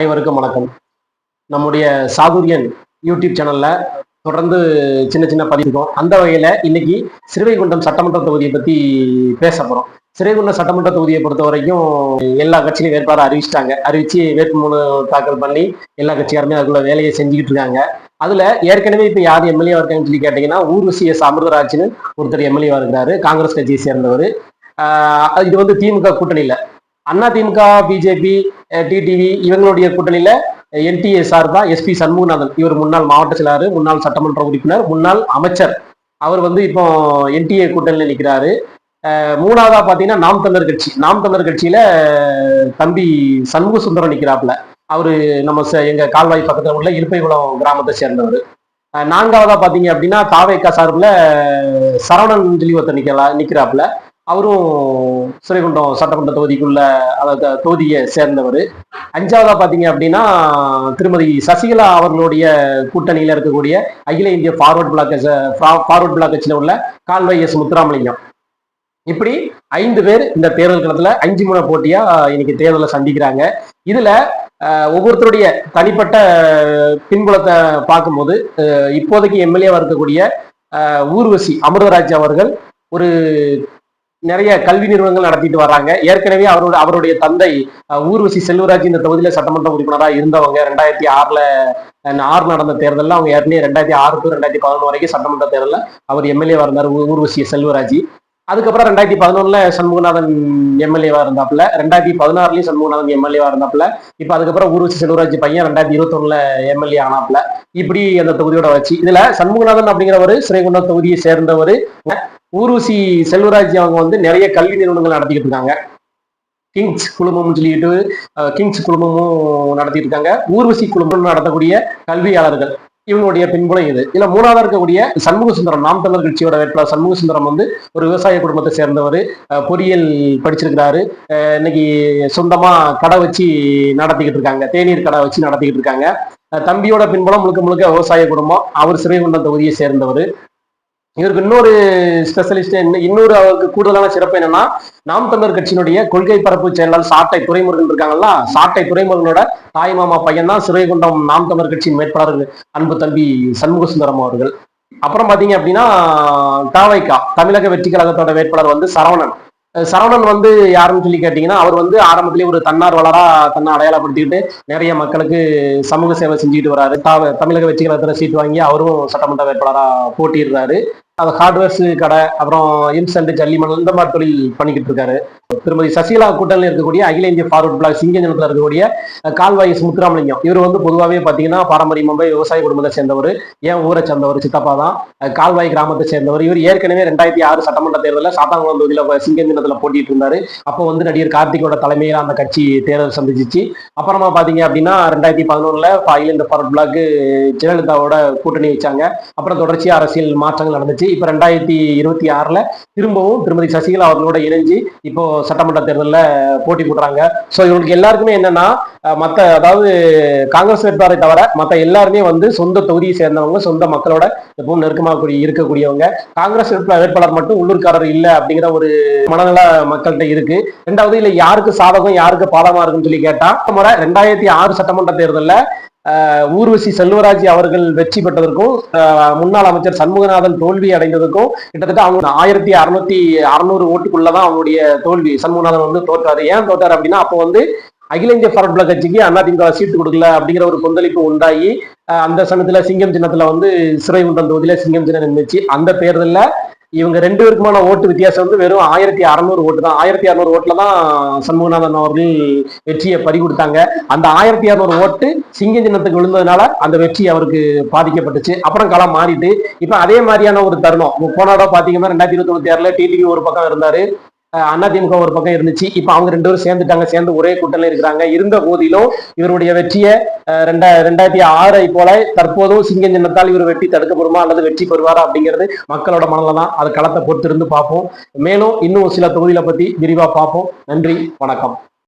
அனைவருக்கும் வணக்கம். நம்முடைய சாதுரியன் யூடியூப் சேனல்ல தொடர்ந்து சின்ன சின்ன பதிவுக்கும் அந்த வகையில இன்னைக்கு சிறுவைகுண்டம் சட்டமன்ற தொகுதியை பத்தி பேச போறோம். சிறுவைகுண்டம் சட்டமன்ற தொகுதியை பொறுத்த வரைக்கும் எல்லா கட்சியிலும் வேட்பாளர் அறிவிச்சு வேட்புமனு தாக்கல் பண்ணி எல்லா கட்சிக்காருமே அதுக்குள்ள வேலையை செஞ்சுக்கிட்டு இருக்காங்க. அதுல ஏற்கனவே இப்ப யார் எம்எல்ஏ இருக்காங்கன்னு சொல்லி கேட்டீங்கன்னா ஊர்வசி எஸ் அமிர்தராஜ்னு ஒருத்தர் எம்எல்ஏவா இருக்கிறாரு, காங்கிரஸ் கட்சியை சேர்ந்தவர். இது வந்து திமுக கூட்டணியில அண்ணா திமுக, பிஜேபி, டிடிவி இவங்களுடைய கூட்டணியில என்டிஏ சார்பா எஸ்பி சண்முகநாதன், இவர் முன்னாள் மாவட்ட செயலாளர், முன்னாள் சட்டமன்ற உறுப்பினர், முன்னாள் அமைச்சர். அவர் வந்து இப்போ என்டிஏ கூட்டணியில நிற்கிறாரு. மூணாவதா பாத்தீங்கன்னா நாம் தமிழர் கட்சியில தம்பி சண்முக சுந்தரம் நிற்கிறாப்புல. அவரு நம்ம எங்க கால்வாய் பக்கத்துல உள்ள இருப்பைகுளம் கிராமத்தை சேர்ந்தவர். நான்காவதா பாத்தீங்க அப்படின்னா தாவேக்கா சார்பில் சரவணன் சொல்லி ஒருத்தர் நிக்கிறாப்புல. அவரும் சிறைகுண்டம் சட்டமன்ற தொகுதிக்குள்ள தொகுதியை சேர்ந்தவர். அஞ்சாவதா பாத்தீங்க அப்படின்னா திருமதி சசிகலா அவர்களுடைய கூட்டணியில இருக்கக்கூடிய அகில இந்திய ஃபார்வர்ட் பிளாக் கட்சியில உள்ள கால்வாய் எஸ் முத்துராமலிங்கம். இப்படி 5 பேர் இந்த தேர்தல் களத்துல 5 முறை போட்டியா இன்னைக்கு தேர்தலை சந்திக்கிறாங்க. இதுல ஒவ்வொருத்தருடைய தனிப்பட்ட பின்புலத்தை பார்க்கும்போது இப்போதைக்கு எம்எல்ஏவா இருக்கக்கூடிய ஊர்வசி அமிர்தராஜ் அவர்கள் ஒரு நிறைய கல்வி நிறுவனங்கள் நடத்திட்டு வர்றாங்க. ஏற்கனவே அவருடைய தந்தை ஊர்வசி செல்வராஜ் இந்த தொகுதியில சட்டமன்ற உறுப்பினராக இருந்தவங்க. 2006 நடந்த தேர்தலில் அவங்க ஏற்கனவே 2006 to 2011 வரைக்கும் சட்டமன்ற தேர்தலில் அவர் எம்எல்ஏவா இருந்தார், ஊர்வசி செல்வராஜ். அதுக்கப்புறம் 2011 சண்முகநாதன் எம்எல்ஏவா இருந்தாப்புல, 2016 சண்முகநாதன் எம்எல்ஏவா இருந்தாப்புல. இப்ப அதுக்கப்புறம் ஊர்வசி செல்வராஜ் பையன் 2021 எம்எல்ஏ ஆனாப்புல. இப்படி அந்த தொகுதியோட வச்சு இதுல சண்முகநாதன் அப்படிங்கிறவரு சிறைகுண்டம் தொகுதியை சேர்ந்தவர். ஊர்வசி செல்வராஜ் அவங்க வந்து நிறைய கல்வி நிறுவனங்கள் நடத்திக்கிட்டு இருக்காங்க. கிங்ஸ் குழுமம் சொல்லிட்டு கிங்ஸ் குழுமமும் நடத்திட்டு இருக்காங்க. ஊர்வசி குழுமம் நடத்தக்கூடிய கல்வியாளர்கள் இவங்களுடைய பின்புலம் இது. இதுல மூணாவதா இருக்கக்கூடிய சண்முக சுந்தரம், நாம் தமிழர் கட்சியோட வேட்பாளர் சண்முக சுந்தரம் வந்து ஒரு விவசாய குடும்பத்தை சேர்ந்தவர், பொறியியல் படிச்சிருக்கிறாரு. இன்னைக்கு சொந்தமா கடை வச்சு நடத்திக்கிட்டு இருக்காங்க, தேநீர் கடை வச்சு நடத்திக்கிட்டு இருக்காங்க. தம்பியோட பின்புலம் முழுக்க முழுக்க விவசாய குடும்பம். அவர் சிறைகுண்டம் தொகுதியை சேர்ந்தவர். இவருக்கு இன்னொரு ஸ்பெஷலிஸ்ட், இன்னொரு அவருக்கு கூடுதலான சிறப்பு என்னன்னா, நாம் தமிழர் கட்சியினுடைய கொள்கை பரப்பு செயலாளர் சாட்டை துரைமுருகன் இருக்காங்கல்ல, சாட்டை துரைமுருகனோட தாய் மாமா பையன் தான் சிறைகுண்டம் நாம் தமிழர் கட்சியின் வேட்பாளர் அன்பு தம்பி சண்முக சுந்தரம் அவர்கள். அப்புறம் பாத்தீங்க அப்படின்னா தாவைக்கா தமிழக வெற்றி கழகத்தோட வேட்பாளர் வந்து சரவணன் வந்து யாருன்னு சொல்லி கேட்டீங்கன்னா, அவர் வந்து ஆரம்பத்திலேயே ஒரு தன்னார்வலரா தன்னை அடையாளப்படுத்திக்கிட்டு நிறைய மக்களுக்கு சமூக சேவை செஞ்சுட்டு வராரு. தமிழக வெற்றி கழகத்துல சீட் வாங்கி அவரும் சட்டமன்ற வேட்பாளரா போட்டிடுறாரு. அது ஹார்ட்வேர்ஸ் கடை, அப்புறம் இன்சென்ட் ஜல்லிமணல் இந்த மாதிரி தொழில் பண்ணிக்கிட்டு இருக்காரு. திருமதி சசிகலா கூட்டணியில் இருக்கக்கூடிய அகில இந்திய ஃபார்வர்ட் பிளாக் சிங்கஞ்சனத்தில் இருக்கக்கூடிய கால்வாய் எஸ் முத்துராமலிங்கம், இவர் வந்து பொதுவாகவே பார்த்தீங்கன்னா பாரம்பரியமாக விவசாய குடும்பத்தை சேர்ந்தவர், ஏன் ஊரை சேர்ந்தவர், சித்தப்பா தான், கால்வாய் கிராமத்தை சேர்ந்தவர். இவர் ஏற்கனவே 2006 சட்டமன்ற தேர்தலில் சாத்தாங்குளம் தொகுதியில் சிங்கஞ்சனத்தில் போட்டிட்டு இருந்தாரு. அப்போ வந்து நடிகர் கார்த்திகோட தலைமையில் அந்த கட்சி தேர்தல் சந்திச்சிச்சு. அப்புறமா பார்த்தீங்க அப்படின்னா 2011 அகில இந்திய ஃபார்வர்ட் பிளாக் ஜெயலலிதாவோட கூட்டணி வச்சாங்க. அப்புறம் தொடர்ச்சியாக அரசியல் மாற்றங்கள் நடந்துச்சு. இப்ப 2026 திரும்பவும் திருமதி சசிகலா அவர்களோட இணைஞ்சு இப்போ சட்டமன்ற தேர்தலில் போட்டி போடுறாங்க. ஸோ இவங்களுக்கு எல்லாருக்குமே என்னன்னா, அதாவது காங்கிரஸ் வேட்பாளரை தவிர மற்ற எல்லாருமே வந்து சொந்த தொகுதியை சேர்ந்தவங்க, சொந்த மக்களோட எப்பவும் நெருக்கமாக இருக்கக்கூடியவங்க. காங்கிரஸ் வேட்பாளர் மட்டும் உள்ளூர்காரர் இல்லை அப்படிங்கிற ஒரு மனநல மக்கள்கிட்ட இருக்கு. ரெண்டாவது இல்லை யாருக்கு சாதகம் யாருக்கு பாதமா இருக்குன்னு சொல்லி கேட்டா, முறை 2006 சட்டமன்ற தேர்தலில் ஊர்வசி செல்வராஜ் அவர்கள் வெற்றி பெற்றதற்கும் முன்னாள் அமைச்சர் சண்முகநாதன் தோல்வி அடைந்ததுக்கும் கிட்டத்தட்ட அவங்க 1600 ஓட்டுக்குள்ளதான் அவங்களுடைய தோல்வி. சண்முகநாதன் வந்து தோற்றாரு. ஏன் தோற்றாரு அப்படின்னா, அப்போ வந்து அகில இந்திய ஃபார்வர்ட் பிளாக் கட்சிக்கு அதிமுக சீட்டு கொடுக்கல அப்படிங்கிற ஒரு கொந்தளிப்பு உண்டாகி அந்த சமயத்துல சிங்கம் சின்னத்துல வந்து சிறைகுண்டம் தொகுதியில சிங்கம் சின்னம் இருந்துச்சு. அந்த தேர்தலில் இவங்க 2 பேருக்குமான ஓட்டு வித்தியாசம் வந்து வெறும் 1600 ஓட்டு தான். 1600 ஓட்டுல தான் சண்முகநாதன் அவர்கள் வெற்றியை பறி கொடுத்தாங்க. அந்த 1600 ஓட்டு சிங்க சின்னத்துக்கு விழுந்ததுனால அந்த வெற்றி அவருக்கு பாதிக்கப்பட்டுச்சு. அப்புறம் களம் மாறிட்டு இப்ப அதே மாதிரியான ஒரு தருணம். போனோட பாத்தீங்கன்னா 2026 டிடிவி ஒரு பக்கம் இருந்தாரு, அதிமுக ஒரு பக்கம் இருந்துச்சு. இப்ப அவங்க 2 பேரும் சேர்ந்து ஒரே கூட்டணியில் இருக்கிறாங்க. இருந்த போதிலும் இவருடைய வெற்றியை 2006 போல தற்போதும் சிங்க சின்னத்தால் இவர் வெற்றி தடுக்கப்படுமா அல்லது வெற்றி பெறுவாரா அப்படிங்கிறது மக்களோட மனதில் தான். அது களத்தை பொறுத்திருந்து பார்ப்போம். மேலும் இன்னும் சில தொகுதிகளை பத்தி விரிவா பார்ப்போம். நன்றி, வணக்கம்.